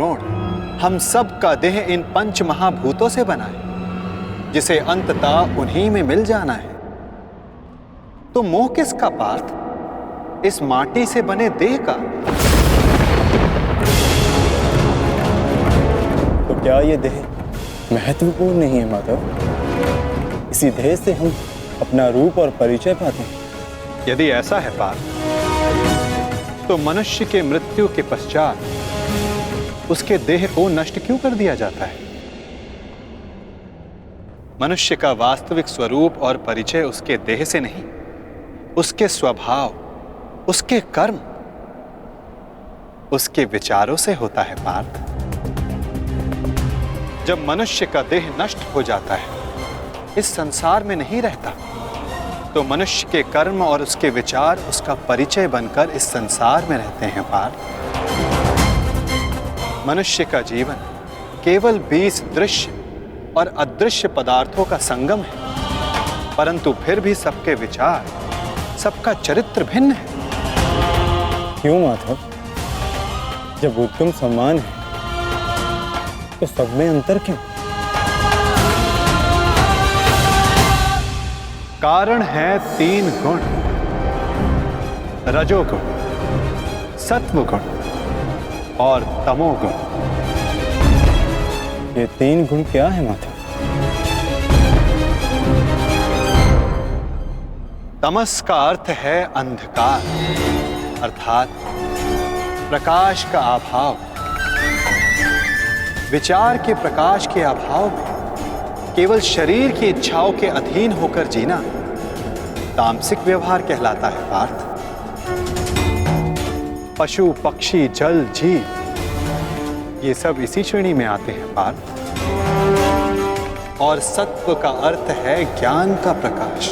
द्रोण हम सब का देह इन पंच महाभूतों से बना है, जिसे अंततः उन्हीं में मिल जाना है। तो मोह किसका पार्थ? इस माटी से बने देह का। तो क्या ये देह महत्वपूर्ण नहीं है माधव? इसी देह से हम अपना रूप और परिचय पाते हैं। यदि ऐसा है पार्थ, तो मनुष्य के मृत्यु के पश्चात उसके देह को नष्ट क्यों कर दिया जाता है? मनुष्य का वास्तविक स्वरूप और परिचय उसके देह से नहीं, उसके स्वभाव, उसके कर्म, उसके विचारों से होता है पार्थ। जब मनुष्य का देह नष्ट हो जाता है, इस संसार में नहीं रहता, तो मनुष्य के कर्म और उसके विचार उसका परिचय बनकर इस संसार में रहते हैं पार्थ। मनुष्य का जीवन केवल 20 दृश्य और अदृश्य पदार्थों का संगम है, परंतु फिर भी सबके विचार, सबका चरित्र भिन्न है। क्यों माधव? जब उत्तम समान है तो सब में अंतर क्यों? कारण है 3 गुण, रजोगुण, सत्वगुण और तमोगुण। ये 3 गुण क्या है माधव? तमस का अर्थ है अंधकार, अर्थात प्रकाश का अभाव। विचार के प्रकाश के अभाव में केवल शरीर की इच्छाओं के अधीन होकर जीना तामसिक व्यवहार कहलाता है पार्थ। पशु, पक्षी, जल, जीव, ये सब इसी श्रेणी में आते हैं पार्थ। और सत्व का अर्थ है ज्ञान का प्रकाश,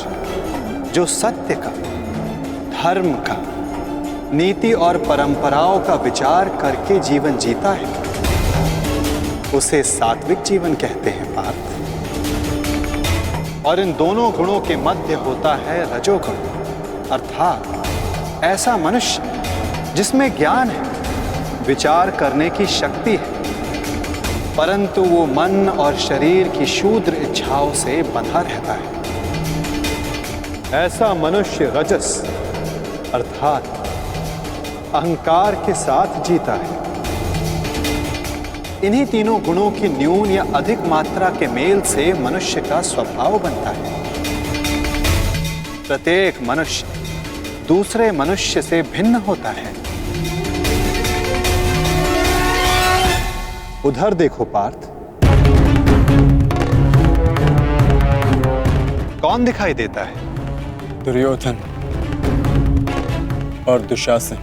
जो सत्य का, धर्म का, नीति और परंपराओं का विचार करके जीवन जीता है, उसे सात्विक जीवन कहते हैं पार्थ। और इन दोनों गुणों के मध्य होता है रजोगुण, अर्थात ऐसा मनुष्य जिसमें ज्ञान है, विचार करने की शक्ति है, परंतु वो मन और शरीर की क्षुद्र इच्छाओं से बंधा रहता है। ऐसा मनुष्य रजस अर्थात अहंकार के साथ जीता है। इन्हीं तीनों गुणों की न्यून या अधिक मात्रा के मेल से मनुष्य का स्वभाव बनता है। प्रत्येक मनुष्य दूसरे मनुष्य से भिन्न होता है। उधर देखो पार्थ, कौन दिखाई देता है? दुर्योधन और दुशासन।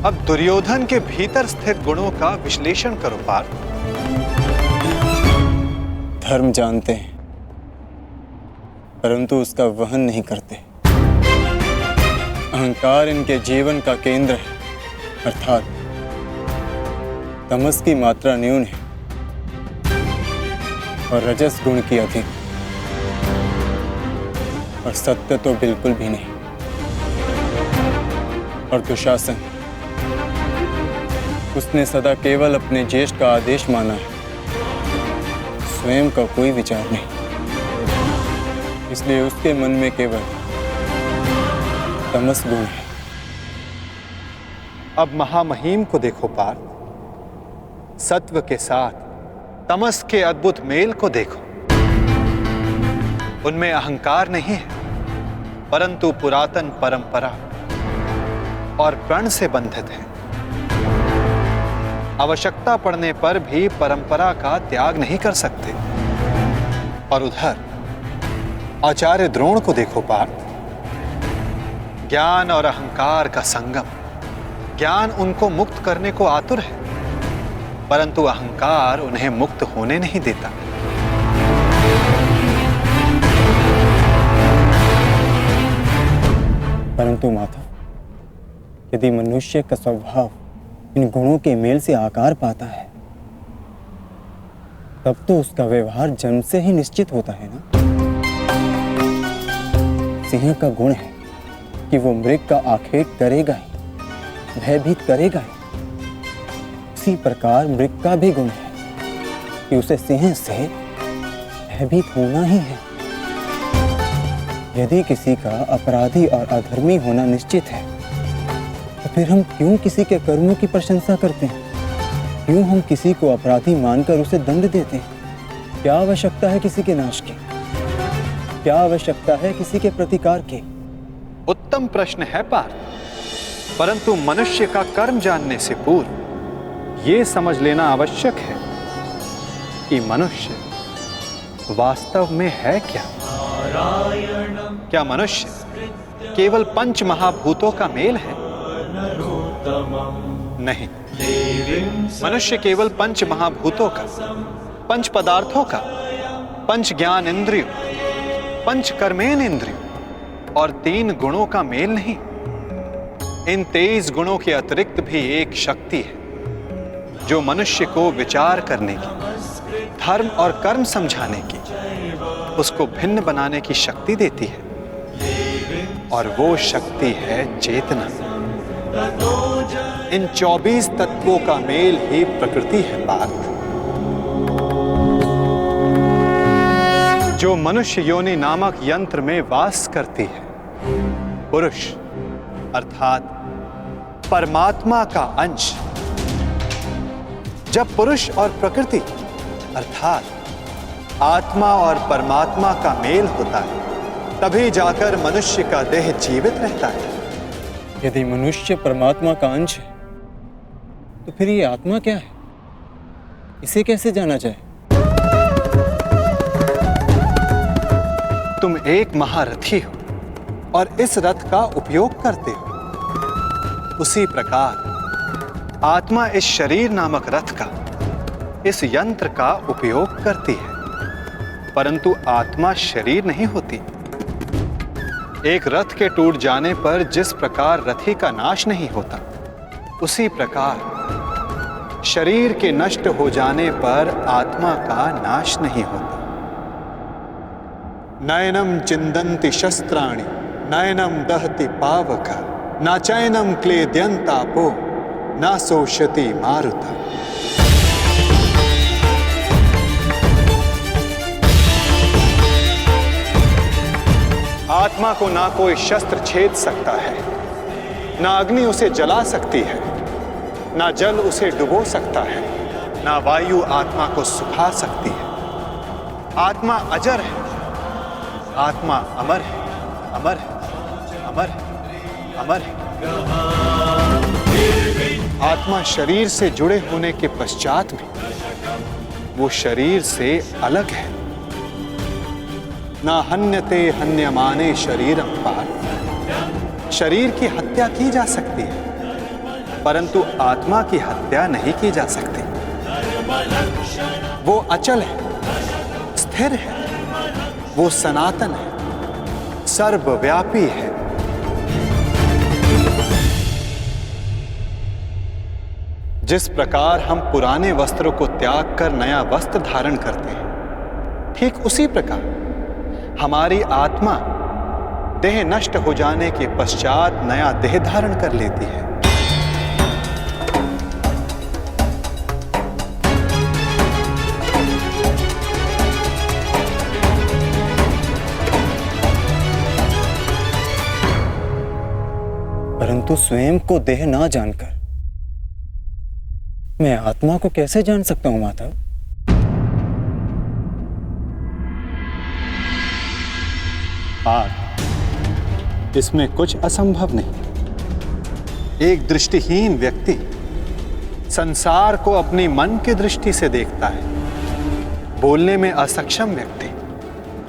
अब दुर्योधन के भीतर स्थित गुणों का विश्लेषण करो पार्थ। धर्म जानते हैं, परंतु उसका वहन नहीं करते। अहंकार इनके जीवन का केंद्र है, अर्थात तमस की मात्रा न्यून है और रजस गुण की अधिक, और सत्य तो बिल्कुल भी नहीं। और दुशासन, उसने सदा केवल अपने ज्येष्ठ का आदेश माना है, स्वयं का कोई विचार नहीं। इसलिए उसके मन में केवल तमस गुण है। अब महामहिम को देखो पार्थ, सत्व के साथ तमस के अद्भुत मेल को देखो। उनमें अहंकार नहीं है, परंतु पुरातन परंपरा और प्रण से बंधित है। आवश्यकता पड़ने पर भी परंपरा का त्याग नहीं कर सकते। और उधर आचार्य द्रोण को देखो पार्थ, ज्ञान और अहंकार का संगम। ज्ञान उनको मुक्त करने को आतुर है, परंतु अहंकार उन्हें मुक्त होने नहीं देता। परंतु माता, यदि मनुष्य का स्वभाव इन गुणों के मेल से आकार पाता है, तब तो उसका व्यवहार जन्म से ही निश्चित होता है ना। सिंह का गुण है कि वो मृग का आखेट करेगा ही, भयभीत करेगा ही, उसी प्रकार मृग का भी गुण है कि उसे सिंह से भयभीत होना ही है। यदि किसी का अपराधी और अधर्मी होना निश्चित है तो फिर हम क्यों किसी के कर्मों की प्रशंसा करते हैं? क्यों हम किसी को अपराधी मानकर उसे दंड देते हैं? क्या आवश्यकता है किसी के नाश की? क्या आवश्यकता है किसी के प्रतिकार की? उत्तम प्रश्न है पार्थ, परंतु मनुष्य का कर्म जानने से पूर्व यह समझ लेना आवश्यक है कि मनुष्य वास्तव में है क्या। क्या मनुष्य केवल पंच महाभूतों का मेल है? नहीं, मनुष्य केवल पंच महाभूतों का, पंच पदार्थों का, पंच ज्ञान इंद्रियों, पंच कर्मेन इंद्रियों और 3 गुणों का मेल नहीं। इन 23 गुणों के अतिरिक्त भी एक शक्ति है जो मनुष्य को विचार करने की, धर्म और कर्म समझाने की, उसको भिन्न बनाने की शक्ति देती है, और वो शक्ति है चेतना। इन 24 तत्वों का मेल ही प्रकृति है पार्थ। जो मनुष्य योनि नामक यंत्र में वास करती है, पुरुष अर्थात परमात्मा का अंश। जब पुरुष और प्रकृति अर्थात आत्मा और परमात्मा का मेल होता है, तभी जाकर मनुष्य का देह जीवित रहता है। यदि मनुष्य परमात्मा का अंश है तो फिर ये आत्मा क्या है? इसे कैसे जाना जाए? तुम एक महारथी हो और इस रथ का उपयोग करते हो। उसी प्रकार आत्मा इस शरीर नामक रथ का, इस यंत्र का उपयोग करती है, परंतु आत्मा शरीर नहीं होती। एक रथ के टूट जाने पर जिस प्रकार रथी का नाश नहीं होता, उसी प्रकार शरीर के नष्ट हो जाने पर आत्मा का नाश नहीं होता। नयनम चिंदन्ति शस्त्राणि नयनम दहति पावक न चैनम क्लेद्यन्तापो न शोष्यति मारुता। आत्मा को ना कोई शस्त्र छेद सकता है, ना अग्नि उसे जला सकती है, ना जल उसे डुबो सकता है, ना वायु आत्मा को सुखा सकती है। आत्मा अजर है, आत्मा अमर है, अमर है, अमर है, अमर है। आत्मा शरीर से जुड़े होने के पश्चात भी वो शरीर से अलग है। ना हन्यते हन्यमाने शरीरम पार्थ। शरीर की हत्या की जा सकती है, परंतु आत्मा की हत्या नहीं की जा सकती। वो अचल है, स्थिर है, वो सनातन है, सर्वव्यापी है। जिस प्रकार हम पुराने वस्त्रों को त्याग कर नया वस्त्र धारण करते हैं, ठीक उसी प्रकार हमारी आत्मा देह नष्ट हो जाने के पश्चात नया देह धारण कर लेती है। परंतु स्वयं को देह ना जानकर मैं आत्मा को कैसे जान सकता हूं माधव? इसमें कुछ असंभव नहीं। एक दृष्टिहीन व्यक्ति संसार को अपनी मन की दृष्टि से देखता है। बोलने में असक्षम व्यक्ति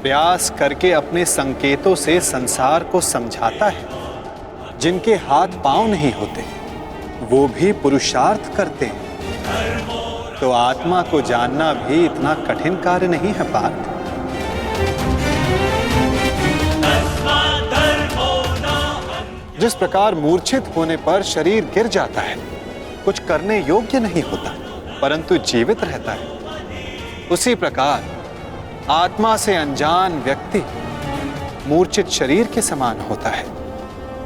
प्रयास करके अपने संकेतों से संसार को समझाता है। जिनके हाथ पांव नहीं होते वो भी पुरुषार्थ करते हैं। तो आत्मा को जानना भी इतना कठिन कार्य नहीं है पार्थ। जिस प्रकार मूर्छित होने पर शरीर गिर जाता है, कुछ करने योग्य नहीं होता, परंतु जीवित रहता है, उसी प्रकार आत्मा से अनजान व्यक्ति मूर्छित शरीर के समान होता है।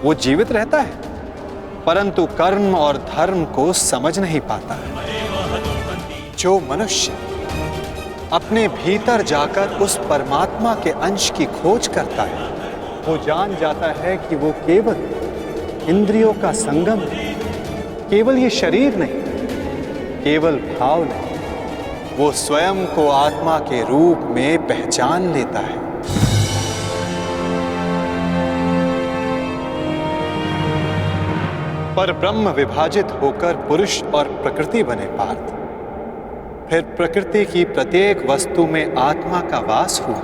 वो जीवित रहता है, परंतु कर्म और धर्म को समझ नहीं पाता है। जो मनुष्य अपने भीतर जाकर उस परमात्मा के अंश की खोज करता है, वो जान जाता है कि वो केवल इंद्रियों का संगम है, केवल ये शरीर नहीं, केवल भाव नहीं, वो स्वयं को आत्मा के रूप में पहचान लेता है। पर ब्रह्म विभाजित होकर पुरुष और प्रकृति बने पार्थ। फिर प्रकृति की प्रत्येक वस्तु में आत्मा का वास हुआ।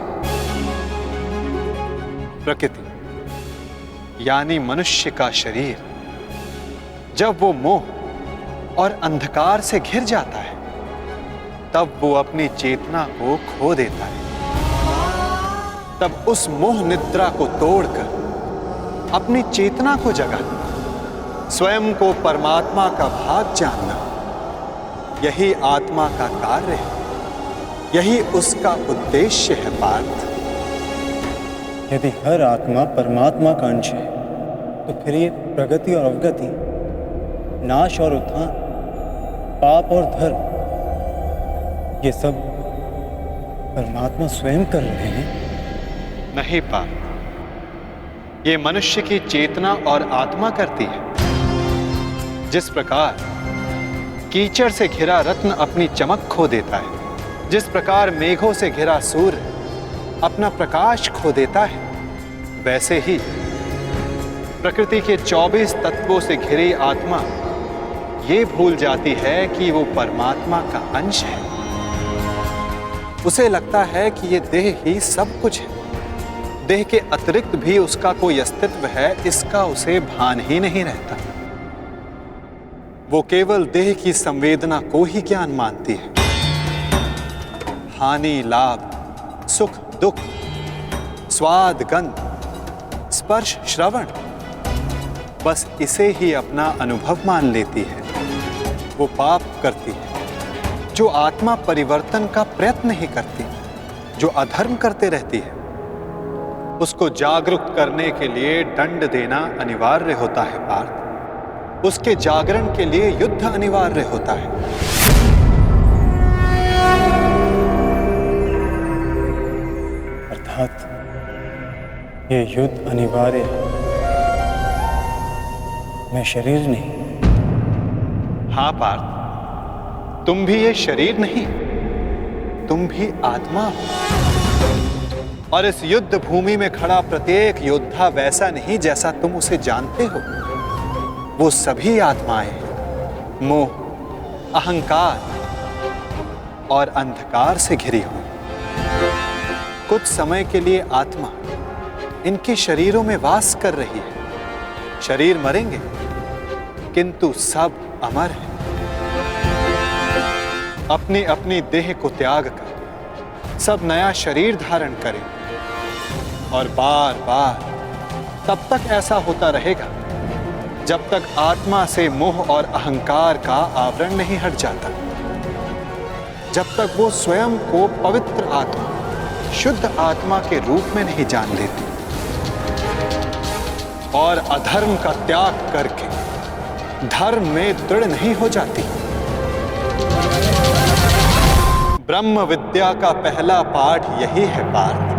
प्रकृति यानी मनुष्य का शरीर जब वो मोह और अंधकार से घिर जाता है, तब वो अपनी चेतना को खो देता है। तब उस मोह निद्रा को तोड़कर अपनी चेतना को जगाना, स्वयं को परमात्मा का भाग जानना, यही आत्मा का कार्य है, यही उसका उद्देश्य है पार्थ। यदि हर आत्मा परमात्मा का अंश है, तो फिर ये प्रगति और अवगति, नाश और उत्थान, पाप और धर्म, ये सब परमात्मा स्वयं कर रहे हैं। नहीं पार्थ, ये मनुष्य की चेतना और आत्मा करती है। जिस प्रकार कीचड़ से घिरा रत्न अपनी चमक खो देता है, जिस प्रकार मेघों से घिरा सूर्य अपना प्रकाश खो देता है, वैसे ही प्रकृति के 24 तत्वों से घिरी आत्मा ये भूल जाती है कि वो परमात्मा का अंश है। उसे लगता है कि ये देह ही सब कुछ है, देह के अतिरिक्त भी उसका कोई अस्तित्व है, इसका उसे भान ही नहीं रहता। वो केवल देह की संवेदना को ही ज्ञान मानती है। हानि लाभ, सुख दुख, स्वाद गंध, स्पर्श श्रवण, बस इसे ही अपना अनुभव मान लेती है। वो पाप करती है जो आत्मा परिवर्तन का प्रयत्न ही करती, जो अधर्म करते रहती है। उसको जागरूक करने के लिए दंड देना अनिवार्य होता है पार्थ। उसके जागरण के लिए युद्ध अनिवार्य होता है। अर्थात ये युद्ध अनिवार्य है, मैं शरीर नहीं। हाँ पार्थ, तुम भी ये शरीर नहीं, तुम भी आत्मा हो। और इस युद्ध भूमि में खड़ा प्रत्येक योद्धा वैसा नहीं जैसा तुम उसे जानते हो। वो सभी आत्माएं मोह, अहंकार और अंधकार से घिरी हुई। कुछ समय के लिए आत्मा इनके शरीरों में वास कर रही है। शरीर मरेंगे, किंतु सब अमर हैं। अपनी अपनी देह को त्याग कर सब नया शरीर धारण करें, और बार बार तब तक ऐसा होता रहेगा जब तक आत्मा से मोह और अहंकार का आवरण नहीं हट जाता, जब तक वो स्वयं को पवित्र आत्मा, शुद्ध आत्मा के रूप में नहीं जान लेती और अधर्म का त्याग करके धर्म में दृढ़ नहीं हो जाती। ब्रह्म विद्या का पहला पाठ यही है पार्थ।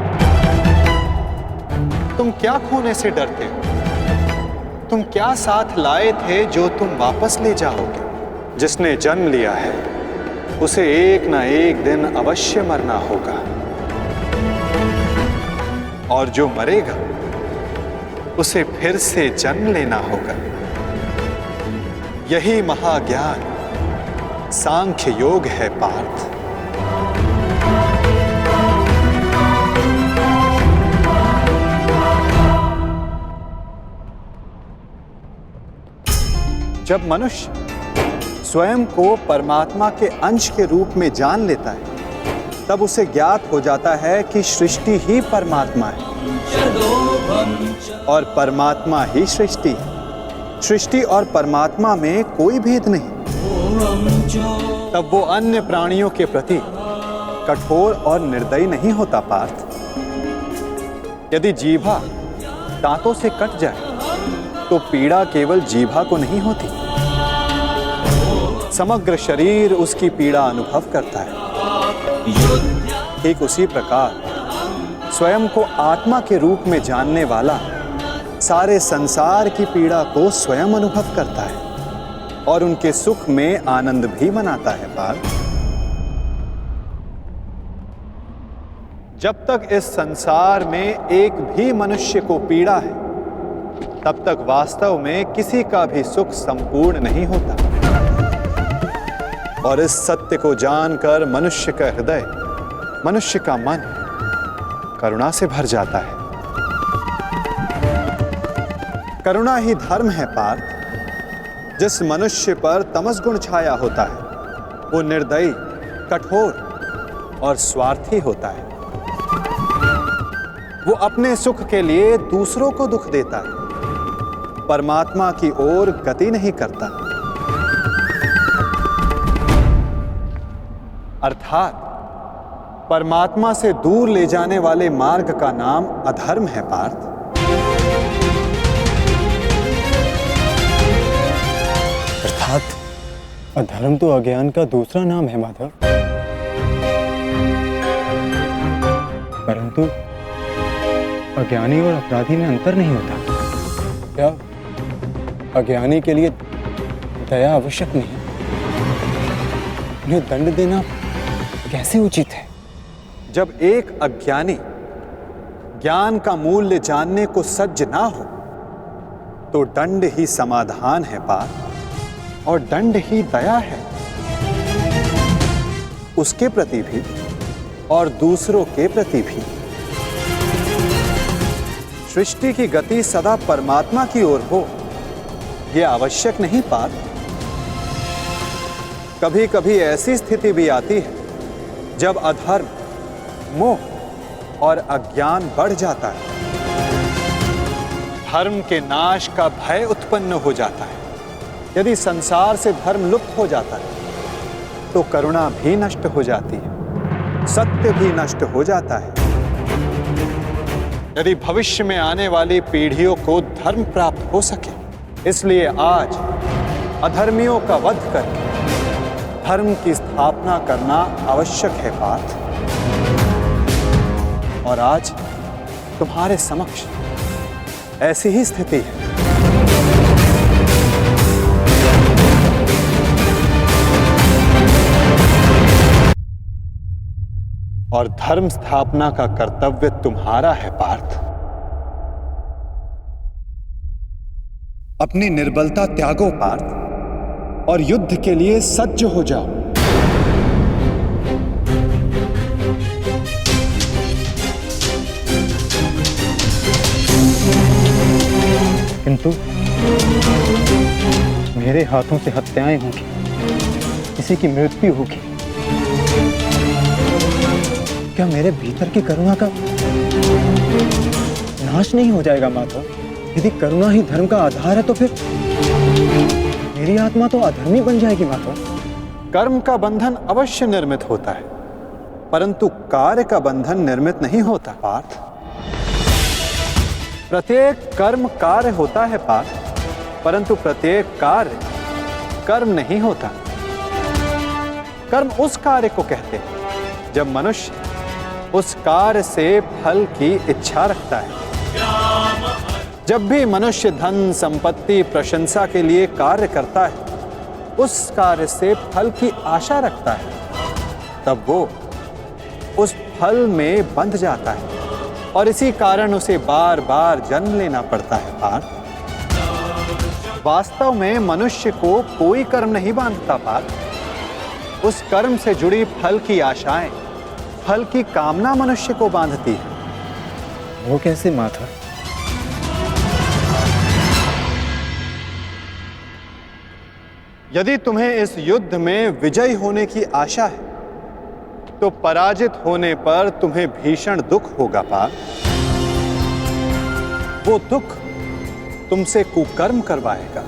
तुम क्या खोने से डरते हो? तुम क्या साथ लाए थे जो तुम वापस ले जाओगे? जिसने जन्म लिया है उसे एक ना एक दिन अवश्य मरना होगा, और जो मरेगा उसे फिर से जन्म लेना होगा। यही महाज्ञान सांख्य योग है पार्थ। जब मनुष्य स्वयं को परमात्मा के अंश के रूप में जान लेता है, तब उसे ज्ञात हो जाता है कि सृष्टि ही परमात्मा है और परमात्मा ही सृष्टि है। सृष्टि और परमात्मा में कोई भेद नहीं। तब वो अन्य प्राणियों के प्रति कठोर और निर्दयी नहीं होता पार्थ। यदि जीभा दांतों से कट जाए तो पीड़ा केवल जीभा को नहीं होती, समग्र शरीर उसकी पीड़ा अनुभव करता है। ठीक उसी प्रकार स्वयं को आत्मा के रूप में जानने वाला सारे संसार की पीड़ा को स्वयं अनुभव करता है और उनके सुख में आनंद भी मनाता है। पार्थ, जब तक इस संसार में एक भी मनुष्य को पीड़ा है, तब तक वास्तव में किसी का भी सुख संपूर्ण नहीं होता। और इस सत्य को जानकर मनुष्य का हृदय, मनुष्य का मन करुणा से भर जाता है। करुणा ही धर्म है पार्थ। जिस मनुष्य पर तमस गुण छाया होता है वो निर्दयी, कठोर और स्वार्थी होता है। वो अपने सुख के लिए दूसरों को दुख देता है, परमात्मा की ओर गति नहीं करता। अर्थात परमात्मा से दूर ले जाने वाले मार्ग का नाम अधर्म है पार्थ। अर्थात अधर्म तो अज्ञान का दूसरा नाम है माधव। परंतु अज्ञानी और अपराधी में अंतर नहीं होता। क्या अज्ञानी के लिए दया आवश्यक नहीं? उन्हें दंड देना कैसे उचित है? जब एक अज्ञानी ज्ञान का मूल्य जानने को सज्ज ना हो तो दंड ही समाधान है पार्थ, और दंड ही दया है, उसके प्रति भी और दूसरों के प्रति भी। सृष्टि की गति सदा परमात्मा की ओर हो यह आवश्यक नहीं पार्थ। कभी कभी ऐसी स्थिति भी आती है जब अधर्म, मोह और अज्ञान बढ़ जाता है। धर्म के नाश का भय उत्पन्न हो जाता है। यदि संसार से धर्म लुप्त हो जाता है तो करुणा भी नष्ट हो जाती है, सत्य भी नष्ट हो जाता है। यदि भविष्य में आने वाली पीढ़ियों को धर्म प्राप्त हो सके, इसलिए आज अधर्मियों का वध करके धर्म की स्थापना करना आवश्यक है पार्थ। और आज तुम्हारे समक्ष ऐसी ही स्थिति है। और धर्म स्थापना का कर्तव्य तुम्हारा है पार्थ। अपनी निर्बलता त्यागो पार्थ और युद्ध के लिए सज्ज हो जाओ। किंतु मेरे हाथों से हत्याएं होंगी, किसी की मृत्यु होगी। क्या मेरे भीतर की करुणा का नाश नहीं हो जाएगा माधव? यदि करुणा ही धर्म का आधार है तो फिर मेरी आत्मा तो अधर्मी बन जाएगी माधव। कर्म का बंधन अवश्य निर्मित होता है, परंतु कार्य का बंधन निर्मित नहीं होता पार्थ। प्रत्येक कर्म कार्य होता है पार्थ, परंतु प्रत्येक कार्य कर्म नहीं होता। कर्म उस कार्य को कहते हैं जब मनुष्य उस कार्य से फल की इच्छा रखता है। जब भी मनुष्य धन, संपत्ति, प्रशंसा के लिए कार्य करता है, उस कार्य से फल की आशा रखता है, तब वो उस फल में बंध जाता है और इसी कारण उसे बार बार जन्म लेना पड़ता है पार्थ। वास्तव में मनुष्य को कोई कर्म नहीं बांधता पार्थ। उस कर्म से जुड़ी फल की आशाएं, फल की कामना मनुष्य को बांधती है। वो कैसे माधव? यदि तुम्हें इस युद्ध में विजयी होने की आशा है तो पराजित होने पर तुम्हें भीषण दुख होगा पार्थ। वो दुख तुमसे कुकर्म करवाएगा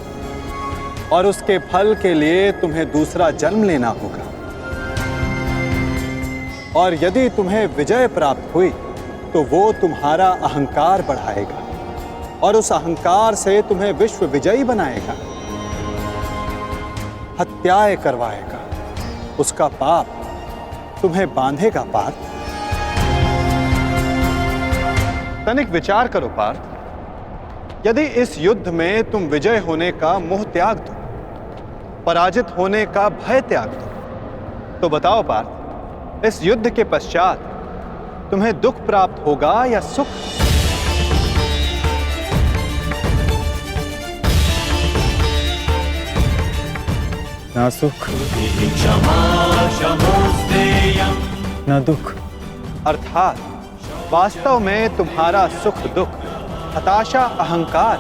और उसके फल के लिए तुम्हें दूसरा जन्म लेना होगा। और यदि तुम्हें विजय प्राप्त हुई तो वो तुम्हारा अहंकार बढ़ाएगा और उस अहंकार से तुम्हें विश्व विजयी बनाएगा। हत्या त्याग करवाएगा उसका पाप तुम्हें बांधेगा पार्थ। तनिक विचार करो पार्थ, यदि इस युद्ध में तुम विजय होने का मोह त्याग दो, पराजित होने का भय त्याग दो, तो बताओ पार्थ, इस युद्ध के पश्चात तुम्हें दुख प्राप्त होगा या सुख? ना सुख ना दुख। अर्थात वास्तव में तुम्हारा सुख दुख, हताशा, अहंकार,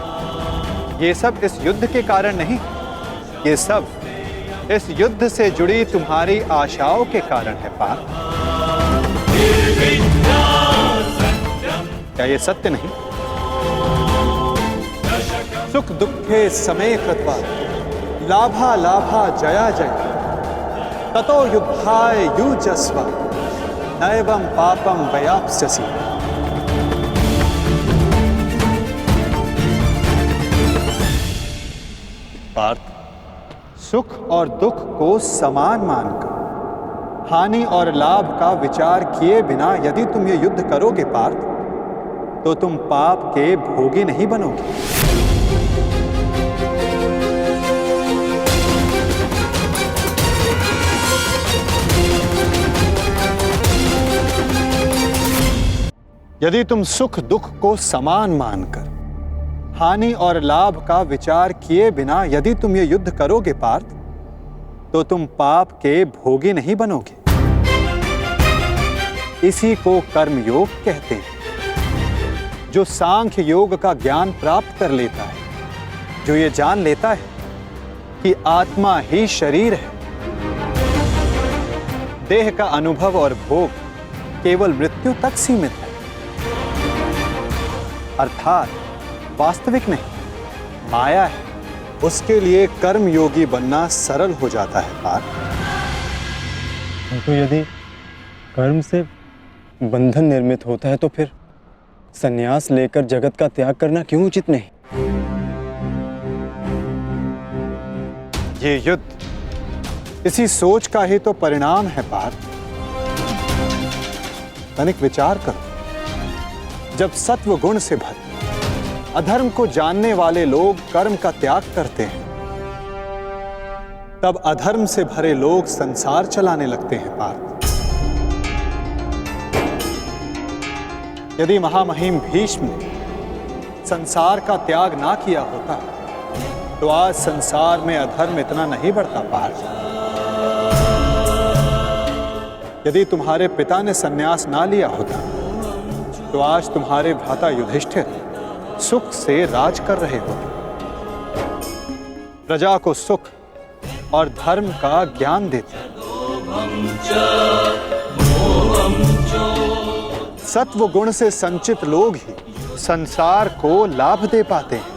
ये सब इस युद्ध के कारण नहीं, ये सब इस युद्ध से जुड़ी तुम्हारी आशाओं के कारण है पार्थ। क्या ये सत्य नहीं? सुख दुखे समे कृत्वा लाभा लाभा जया जय ततो युद्धाय युजस्व नैवं पापम वयाप्स्यसि। पार्थ, सुख और दुख को समान मानकर हानि और लाभ का विचार किए बिना यदि तुम ये युद्ध करोगे पार्थ, तो तुम पाप के भोगी नहीं बनोगे। यदि तुम सुख दुख को समान मानकर हानि और लाभ का विचार किए बिना यदि तुम ये युद्ध करोगे पार्थ, तो तुम पाप के भोगी नहीं बनोगे। इसी को कर्मयोग कहते हैं। जो सांख्य योग का ज्ञान प्राप्त कर लेता है, जो ये जान लेता है कि आत्मा ही शरीर है, देह का अनुभव और भोग केवल मृत्यु तक सीमित है, अर्थात वास्तविक नहीं, माया है, उसके लिए कर्म योगी बनना सरल हो जाता है पार्थ। तो यदि कर्म से बंधन निर्मित होता है तो फिर संन्यास लेकर जगत का त्याग करना क्यों उचित नहीं? ये युद्ध इसी सोच का ही तो परिणाम है पार्थ। तनिक विचार करो, जब सत्व गुण से भरे अधर्म को जानने वाले लोग कर्म का त्याग करते हैं, तब अधर्म से भरे लोग संसार चलाने लगते हैं पार्थ। यदि महामहिम भीष्म ने संसार का त्याग ना किया होता तो आज संसार में अधर्म इतना नहीं बढ़ता पार्थ। यदि तुम्हारे पिता ने संन्यास ना लिया होता तो आज तुम्हारे भ्राता युधिष्ठिर सुख से राज कर रहे होते, प्रजा को सुख और धर्म का ज्ञान देते। सत्व गुण से संचित लोग ही संसार को लाभ दे पाते हैं,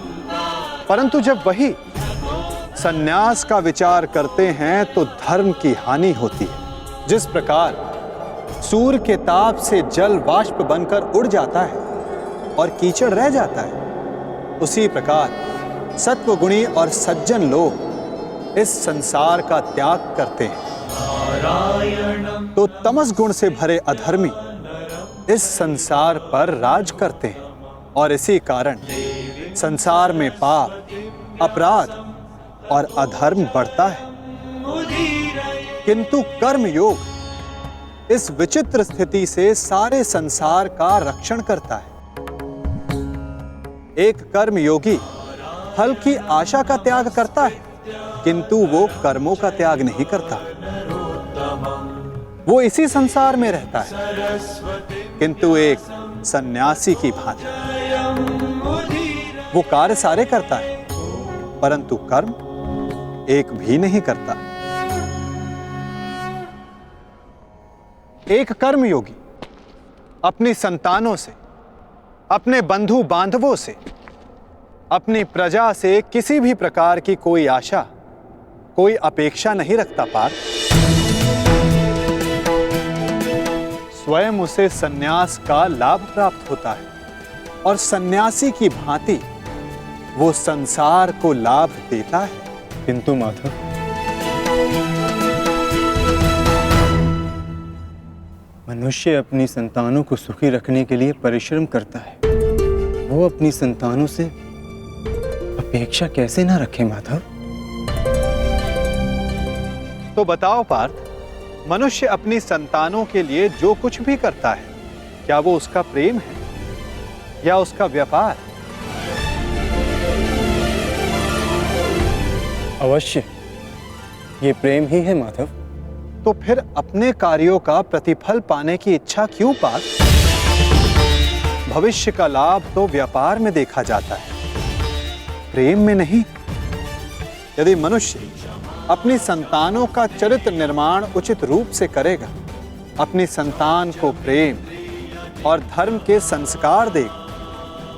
परंतु जब वही संन्यास का विचार करते हैं तो धर्म की हानि होती है। जिस प्रकार सूर्य के ताप से जल वाष्प बनकर उड़ जाता है और कीचड़ रह जाता है, उसी प्रकार सत्वगुणी और सज्जन लोग इस संसार का त्याग करते हैं, तो तमस गुण से भरे अधर्मी इस संसार पर राज करते हैं और इसी कारण संसार में पाप, अपराध और अधर्म बढ़ता है। किंतु कर्म योग इस विचित्र स्थिति से सारे संसार का रक्षण करता है। एक कर्म योगी फल की आशा का त्याग करता है, किंतु वो कर्मों का त्याग नहीं करता। वो इसी संसार में रहता है, किंतु एक सन्यासी की भांति वो कार्य सारे करता है, परंतु कर्म एक भी नहीं करता। एक कर्म योगी अपनी संतानों से, अपने बंधु बांधवों से, अपनी प्रजा से किसी भी प्रकार की कोई आशा, कोई अपेक्षा नहीं रखता पार्थ। स्वयं उसे सन्यास का लाभ प्राप्त होता है और सन्यासी की भांति वो संसार को लाभ देता है। किंतु माधव, मनुष्य अपनी संतानों को सुखी रखने के लिए परिश्रम करता है, वो अपनी संतानों से अपेक्षा कैसे ना रखे माधव? तो बताओ पार्थ, मनुष्य अपनी संतानों के लिए जो कुछ भी करता है, क्या वो उसका प्रेम है या उसका व्यापार? अवश्य ये प्रेम ही है माधव। तो फिर अपने कार्यों का प्रतिफल पाने की इच्छा क्यों पार्थ? भविष्य का लाभ तो व्यापार में देखा जाता है, प्रेम में नहीं। यदि मनुष्य अपनी संतानों का चरित्र निर्माण उचित रूप से करेगा, अपनी संतान को प्रेम और धर्म के संस्कार देगा,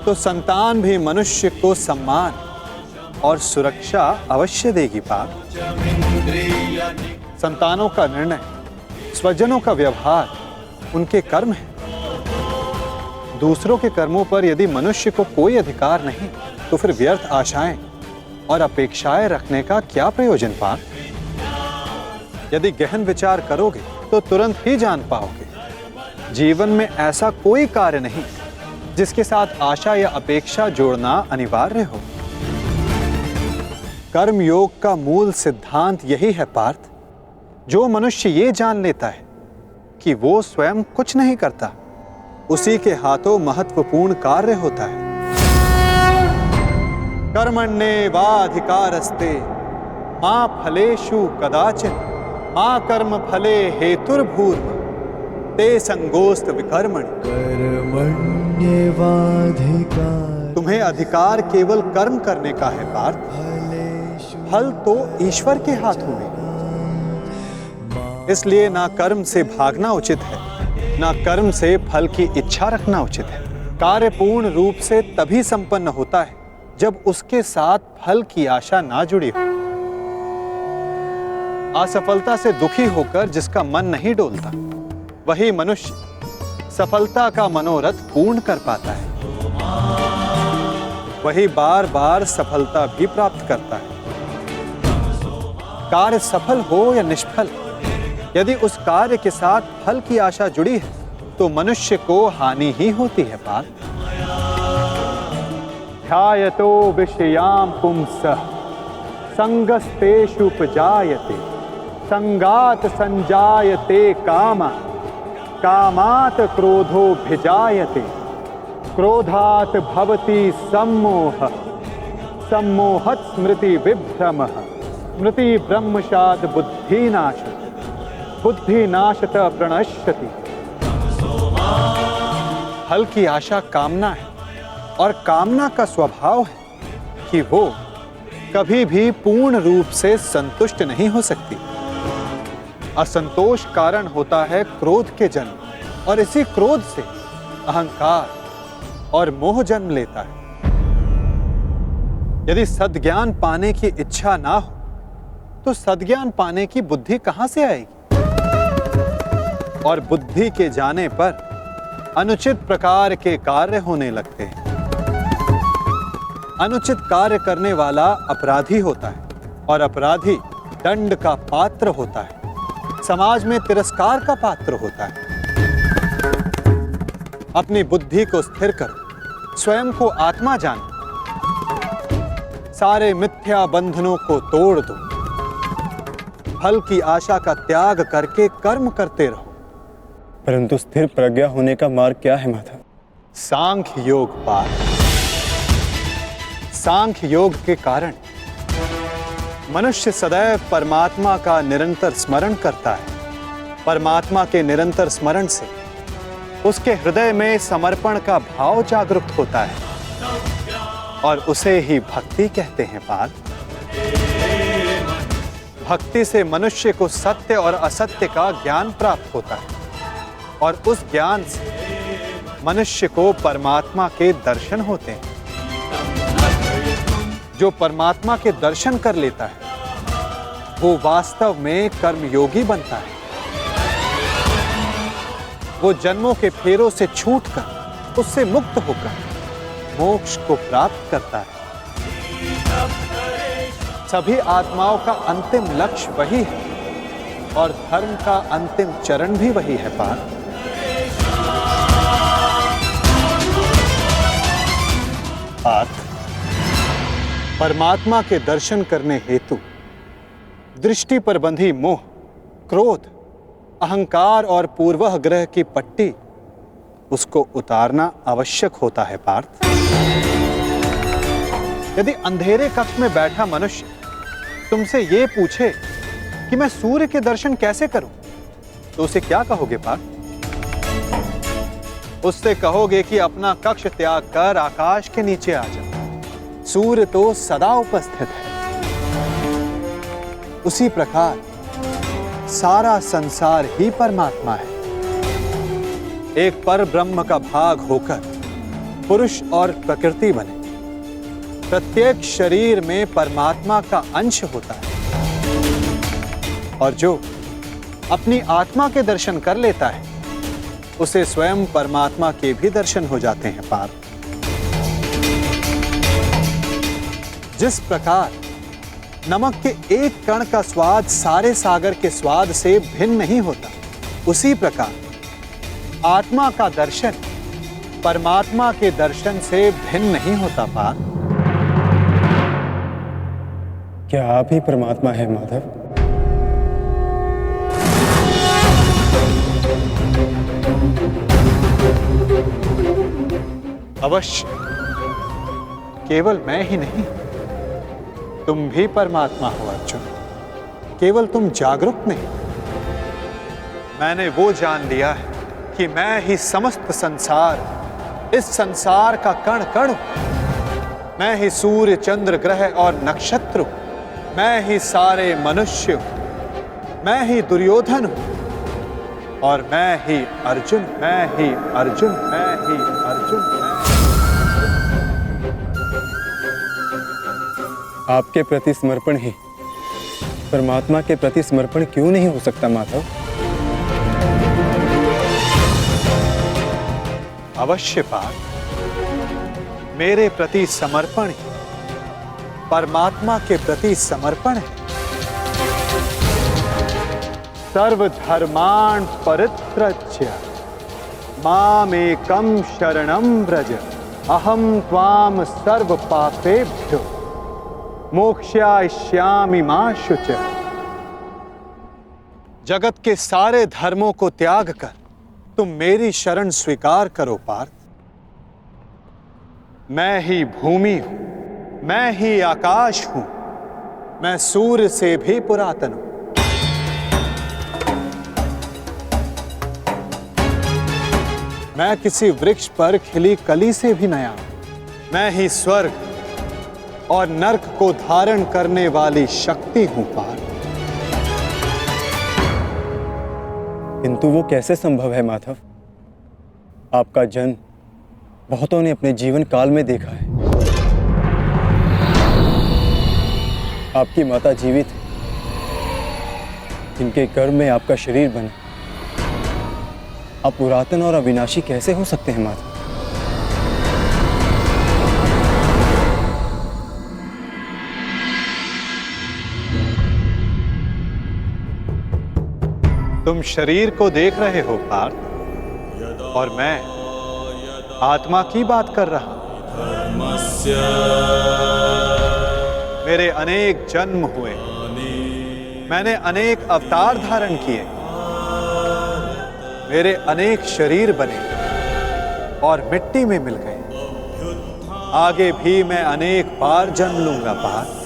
तो संतान भी मनुष्य को सम्मान और सुरक्षा अवश्य देगी पार्थ। संतानों का निर्णय, स्वजनों का व्यवहार उनके कर्म है। दूसरों के कर्मों पर यदि मनुष्य को कोई अधिकार नहीं, तो फिर व्यर्थ आशाएं और अपेक्षाएं रखने का क्या प्रयोजन पार्थ? यदि गहन विचार करोगे तो तुरंत ही जान पाओगे, जीवन में ऐसा कोई कार्य नहीं जिसके साथ आशा या अपेक्षा जोड़ना अनिवार्य हो। कर्म योग का मूल सिद्धांत यही है पार्थ। जो मनुष्य ये जान लेता है कि वो स्वयं कुछ नहीं करता, उसी के हाथों महत्वपूर्ण कार्य होता है। कर्मण्येवाधिकारस्ते मा फलेषु कदाचिन मा कर्म फले हेतुर्भूर्व ते संगोस्त विकर्मणि। तुम्हें अधिकार केवल कर्म करने का है पार्थ, फल तो ईश्वर के हाथों में। इसलिए ना कर्म से भागना उचित है, ना कर्म से फल की इच्छा रखना उचित है। कार्य पूर्ण रूप से तभी संपन्न होता है जब उसके साथ फल की आशा ना जुड़ी हो। असफलता से दुखी होकर जिसका मन नहीं डोलता, वही मनुष्य सफलता का मनोरथ पूर्ण कर पाता है। वही बार बार सफलता भी प्राप्त करता है। कार्य सफल हो या निष्फल, यदि उस कार्य के साथ फल की आशा जुड़ी है, तो मनुष्य को हानि ही होती है पार्थ। ध्यायतो विषयां पुंसः संगस्तेषुपजायते संगात संजायते कामा कामात् क्रोधोऽभिजायते क्रोधात् भवति सम्मोहः सम्मोहात् स्मृति विभ्रमः स्मृति ब्रह्मशात् बुद्धिनाशः बुद्धिनाशत प्रणश्यति। फल की आशा कामना है, और कामना का स्वभाव है कि वो कभी भी पूर्ण रूप से संतुष्ट नहीं हो सकती। असंतोष कारण होता है क्रोध के जन्म, और इसी क्रोध से अहंकार और मोह जन्म लेता है। यदि सद्ज्ञान पाने की इच्छा ना हो, तो सद्ज्ञान पाने की बुद्धि कहां से आएगी? और बुद्धि के जाने पर अनुचित प्रकार के कार्य होने लगते हैं। अनुचित कार्य करने वाला अपराधी होता है, और अपराधी दंड का पात्र होता है, समाज में तिरस्कार का पात्र होता है। अपनी बुद्धि को स्थिर करो, स्वयं को आत्मा जानो, सारे मिथ्या बंधनों को तोड़ दो, फल की आशा का त्याग करके कर्म करते रहो। परंतु स्थिर प्रज्ञा होने का मार्ग क्या है माधव? सांख्य योग पार्थ। सांख्य योग के कारण मनुष्य सदैव परमात्मा का निरंतर स्मरण करता है। परमात्मा के निरंतर स्मरण से उसके हृदय में समर्पण का भाव जागृत होता है, और उसे ही भक्ति कहते हैं पार्थ। भक्ति से मनुष्य को सत्य और असत्य का ज्ञान प्राप्त होता है, और उस ज्ञान से मनुष्य को परमात्मा के दर्शन होते हैं। जो परमात्मा के दर्शन कर लेता है, वो वास्तव में कर्मयोगी बनता है। वो जन्मों के फेरों से छूटकर, उससे मुक्त होकर मोक्ष को प्राप्त करता है। सभी आत्माओं का अंतिम लक्ष्य वही है, और धर्म का अंतिम चरण भी वही है पार्थ। पार्थ, परमात्मा के दर्शन करने हेतु दृष्टि पर बंधी मोह, क्रोध, अहंकार और पूर्वाग्रह की पट्टी उसको उतारना आवश्यक होता है पार्थ। यदि अंधेरे कक्ष में बैठा मनुष्य तुमसे यह पूछे कि मैं सूर्य के दर्शन कैसे करूं, तो उसे क्या कहोगे पार्थ? उससे कहोगे कि अपना कक्ष त्याग कर आकाश के नीचे आ जा, सूर्य तो सदा उपस्थित है। उसी प्रकार सारा संसार ही परमात्मा है। एक पर ब्रह्म का भाग होकर पुरुष और प्रकृति बने। प्रत्येक शरीर में परमात्मा का अंश होता है, और जो अपनी आत्मा के दर्शन कर लेता है उसे स्वयं परमात्मा के भी दर्शन हो जाते हैं पार्थ। जिस प्रकार नमक के एक कण का स्वाद सारे सागर के स्वाद से भिन्न नहीं होता, उसी प्रकार आत्मा का दर्शन परमात्मा के दर्शन से भिन्न नहीं होता पार्थ। क्या आप ही परमात्मा है माधव? अवश्य, केवल मैं ही नहीं, तुम भी परमात्मा हो अर्जुन। केवल तुम जागरूक नहीं, मैंने वो जान लिया है कि मैं ही समस्त संसार, इस संसार का कण कण हूं। मैं ही सूर्य, चंद्र, ग्रह और नक्षत्र हूं। मैं ही सारे मनुष्य हूं। मैं ही दुर्योधन हूं, और मैं ही अर्जुन, मैं ही अर्जुन, मैं ही अर्जुन, मैं। आपके प्रति समर्पण ही परमात्मा के प्रति समर्पण क्यों नहीं हो सकता माधव? अवश्य पार्थ, मेरे प्रति समर्पण ही परमात्मा के प्रति समर्पण है। सर्वधर्मान् परित्यज्य मामेकं शरणं व्रज, अहं त्वां सर्व पापेभ्यो मोक्षयिष्यामि मा शुचः। जगत के सारे धर्मों को त्याग कर तुम मेरी शरण स्वीकार करो पार्थ। मैं ही भूमि हूं, मैं ही आकाश हूं, मैं सूर्य से भी पुरातन हूं। मैं किसी वृक्ष पर खिली कली से भी नया हूं। मैं ही स्वर्ग और नरक को धारण करने वाली शक्ति हूं पार्थ। किंतु वो कैसे संभव है माधव? आपका जन्म बहुतों ने अपने जीवन काल में देखा है। आपकी माता जीवित है, जिनके गर्भ में आपका शरीर बना। आप पुरातन और अविनाशी कैसे हो सकते हैं माधव? तुम शरीर को देख रहे हो पार्थ, और मैं आत्मा की बात कर रहा हूं। मेरे अनेक जन्म हुए, मैंने अनेक अवतार धारण किए, मेरे अनेक शरीर बने और मिट्टी में मिल गए। आगे भी मैं अनेक बार जन्म लूंगा पार्थ।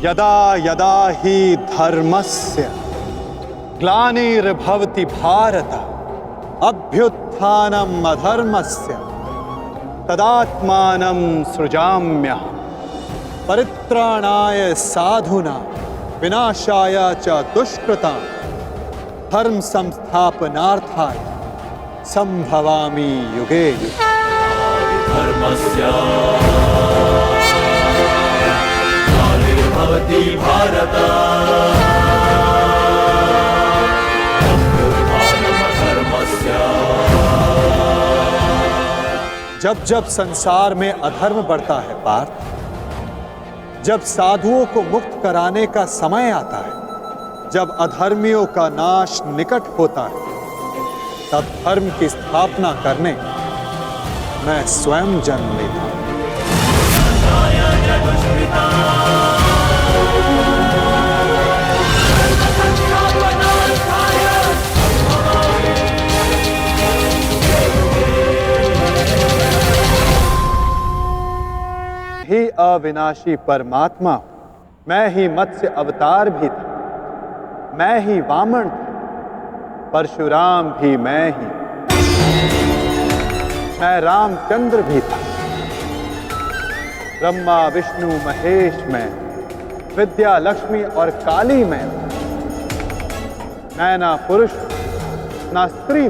यदा यदा हि धर्मस्य ग्लानिर्भवति भारत, अभ्युत्थानम् अधर्मस्य तदात्मानं सृजाम्यहम्। परित्राणाय साधूनां विनाशाय च दुष्कृतां धर्म संस्थापनार्थाय संभवामि युगे युगे। धर्मस्य ग्लानिर्भवति भारत, जब जब संसार में अधर्म बढ़ता है पार्थ, जब साधुओं को मुक्त कराने का समय आता है, जब अधर्मियों का नाश निकट होता है, तब धर्म की स्थापना करने मैं स्वयं जन्म लेता हूं। ही अविनाशी परमात्मा, मैं ही मत्स्य अवतार भी था, मैं ही वामन था, परशुराम भी मैं ही, मैं रामचंद्र भी था, ब्रह्मा विष्णु महेश मैं, विद्या लक्ष्मी और काली मैं ना पुरुष ना स्त्री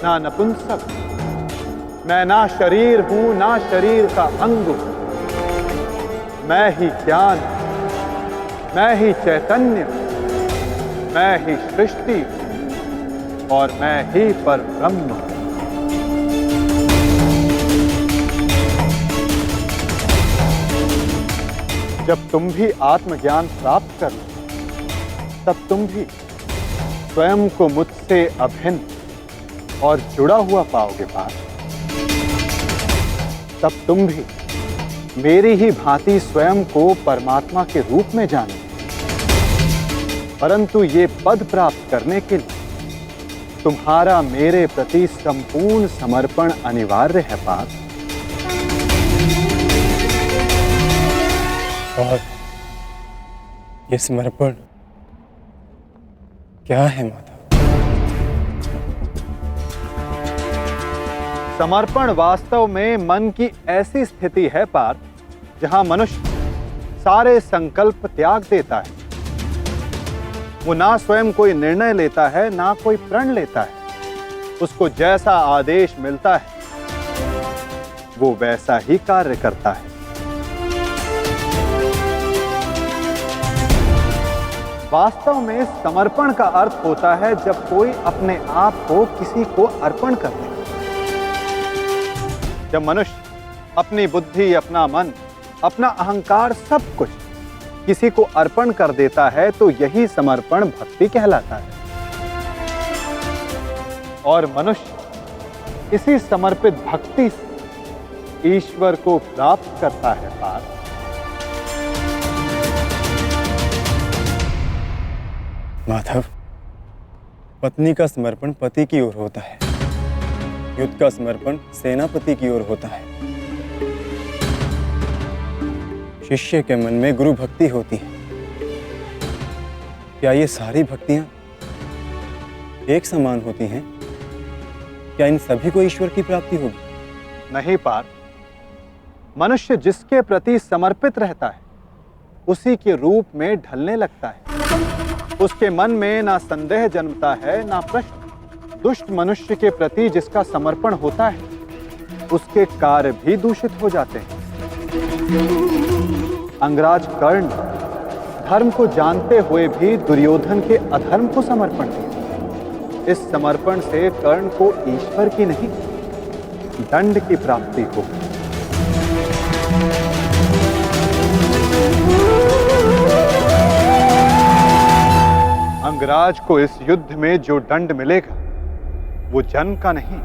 ना नपुंसक, मैं ना शरीर हूं ना शरीर का अंग, मैं ही ज्ञान, मैं ही चैतन्य, मैं ही सृष्टि और मैं ही परब्रह्म। जब तुम भी आत्मज्ञान प्राप्त कर लो, तब तुम भी स्वयं को मुझसे अभिन्न और जुड़ा हुआ पाओगे पार्थ। तब तुम भी मेरी ही भांति स्वयं को परमात्मा के रूप में जानोगे। परंतु ये पद प्राप्त करने के लिए तुम्हारा मेरे प्रति संपूर्ण समर्पण अनिवार्य है पार्थ। और ये समर्पण क्या है माता? समर्पण वास्तव में मन की ऐसी स्थिति है पार्थ, जहां मनुष्य सारे संकल्प त्याग देता है। वो ना स्वयं कोई निर्णय लेता है ना कोई प्रण लेता है। उसको जैसा आदेश मिलता है वो वैसा ही कार्य करता है। वास्तव में समर्पण का अर्थ होता है जब कोई अपने आप को किसी को अर्पण कर दे। जब मनुष्य अपनी बुद्धि, अपना मन, अपना अहंकार, सब कुछ किसी को अर्पण कर देता है तो यही समर्पण भक्ति कहलाता है। और मनुष्य इसी समर्पित भक्ति से ईश्वर को प्राप्त करता है पार्थ। माधव, पत्नी का समर्पण पति की ओर होता है, युद्ध का समर्पण सेनापति की ओर होता है। शिष्य के मन में गुरु भक्ति होती है। क्या ये सारी भक्तियां एक समान होती हैं? क्या इन सभी को ईश्वर की प्राप्ति होगी? नहीं पार्थ, मनुष्य जिसके प्रति समर्पित रहता है उसी के रूप में ढलने लगता है। उसके मन में ना संदेह जन्मता है ना प्रश्न। दुष्ट मनुष्य के प्रति जिसका समर्पण होता है उसके कार्य भी दूषित हो जाते हैं। अंगराज कर्ण धर्म को जानते हुए भी दुर्योधन के अधर्म को समर्पण दिया। इस समर्पण से कर्ण को ईश्वर की नहीं दंड की प्राप्ति हो। अंगराज को इस युद्ध में जो दंड मिलेगा वो जन्म का नहीं,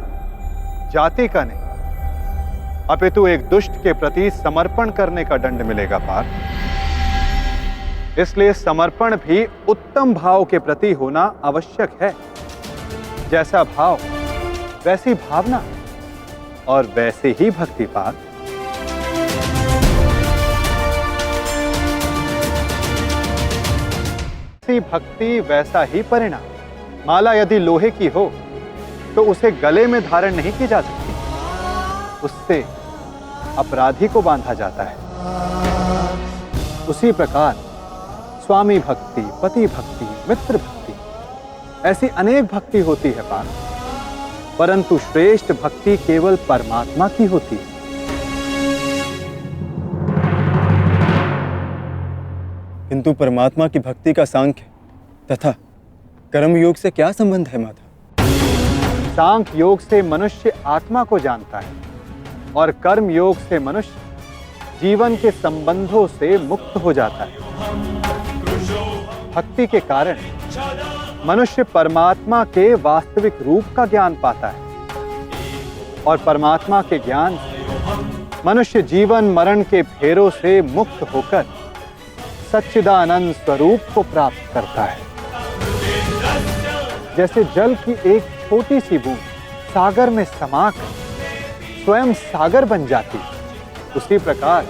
जाति का नहीं, अपितु एक दुष्ट के प्रति समर्पण करने का दंड मिलेगा पार्थ। इसलिए समर्पण भी उत्तम भाव के प्रति होना आवश्यक है। जैसा भाव वैसी भावना और वैसे ही भक्ति पार्थ। भक्ति वैसा ही परिणाम। माला यदि लोहे की हो तो उसे गले में धारण नहीं की जा सकती, उससे अपराधी को बांधा जाता है। उसी प्रकार स्वामी भक्ति, पति भक्ति, मित्र भक्ति, ऐसी अनेक भक्ति होती है पार्थ, परंतु श्रेष्ठ भक्ति केवल परमात्मा की होती है। किंतु परमात्मा की भक्ति का सांख्य तथा कर्म योग से क्या संबंध है माता? सांख्य योग से मनुष्य आत्मा को जानता है और कर्म योग से मनुष्य जीवन के संबंधों से मुक्त हो जाता है। भक्ति के कारण मनुष्य परमात्मा के वास्तविक रूप का ज्ञान पाता है और परमात्मा के ज्ञान से मनुष्य जीवन मरण के फेरों से मुक्त होकर सच्चिदानंद स्वरूप को प्राप्त करता है। जैसे जल की एक छोटी सी बूंद सागर में समाकर स्वयं सागर बन जाती, उसी प्रकार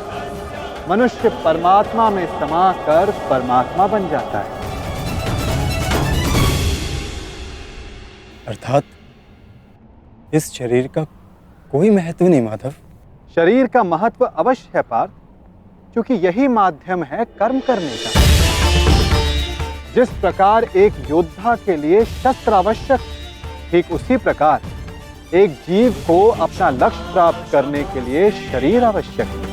मनुष्य परमात्मा में समाकर परमात्मा बन जाता है। अर्थात इस शरीर का कोई महत्व नहीं माधव। शरीर का महत्व अवश्य है पार्थ, क्योंकि यही माध्यम है कर्म करने का। जिस प्रकार एक योद्धा के लिए शस्त्र आवश्यक, ठीक उसी प्रकार एक जीव को अपना लक्ष्य प्राप्त करने के लिए शरीर आवश्यक है।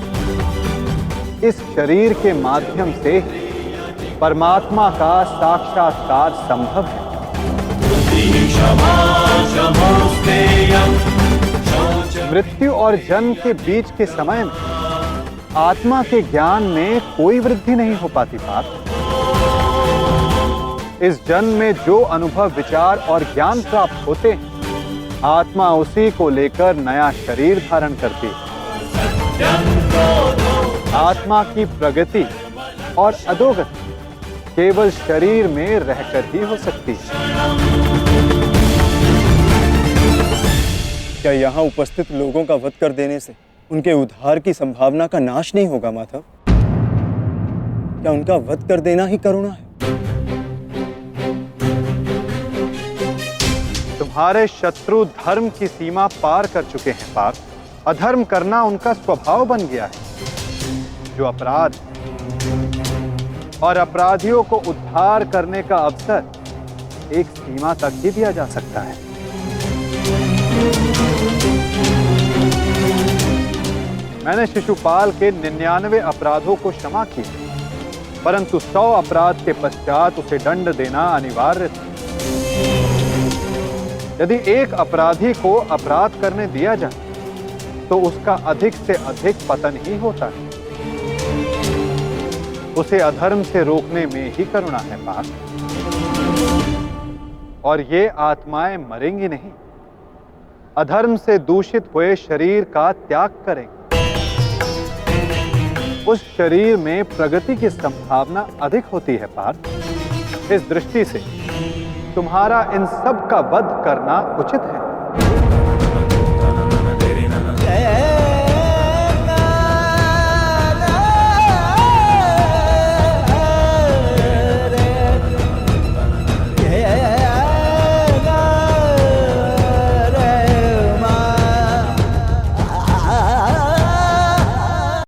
इस शरीर के माध्यम से परमात्मा का साक्षात्कार संभव है। मृत्यु और जन्म के बीच के समय में आत्मा के ज्ञान में कोई वृद्धि नहीं हो पाती पार्थ। इस जन्म में जो अनुभव, विचार और ज्ञान प्राप्त होते हैं, आत्मा उसी को लेकर नया शरीर धारण करती है। आत्मा की प्रगति और अधोगति केवल शरीर में रहकर ही हो सकती है। क्या यहाँ उपस्थित लोगों का वध कर देने से उनके उद्धार की संभावना का नाश नहीं होगा माधव? क्या उनका वध कर देना ही करुणा है? तुम्हारे शत्रु धर्म की सीमा पार कर चुके हैं पार्थ। अधर्म करना उनका स्वभाव बन गया है। जो अपराध और अपराधियों को उद्धार करने का अवसर एक सीमा तक ही दिया जा सकता है। मैंने शिशुपाल के 99 अपराधों को क्षमा किया, परंतु 100 अपराध के पश्चात उसे दंड देना अनिवार्य था। यदि एक अपराधी को अपराध करने दिया जाए तो उसका अधिक से अधिक पतन ही होता है। उसे अधर्म से रोकने में ही करुणा है पार्थ। और ये आत्माएं मरेंगी नहीं, अधर्म से दूषित हुए शरीर का त्याग करेंगे। उस शरीर में प्रगति की संभावना अधिक होती है पार्थ। इस दृष्टि से तुम्हारा इन सब का वध करना उचित है।